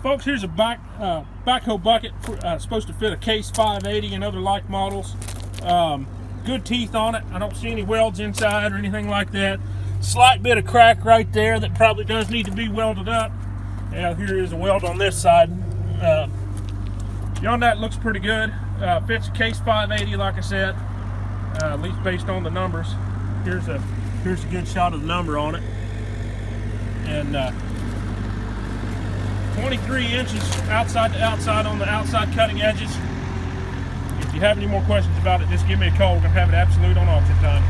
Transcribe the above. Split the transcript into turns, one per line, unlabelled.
Folks, here's a backhoe bucket supposed to fit a Case 580 and other like models. Good teeth on it. I don't see any welds inside or anything like that. Slight bit of crack right there that probably does need to be welded up. Yeah, here is a weld on this side. Beyond that, looks pretty good. Fits a Case 580, like I said, at least based on the numbers. Here's a good shot of the number on it, and 23 inches outside to outside on the outside cutting edges. If you have any more questions about it, just give me a call. We're gonna have it absolute on auction time.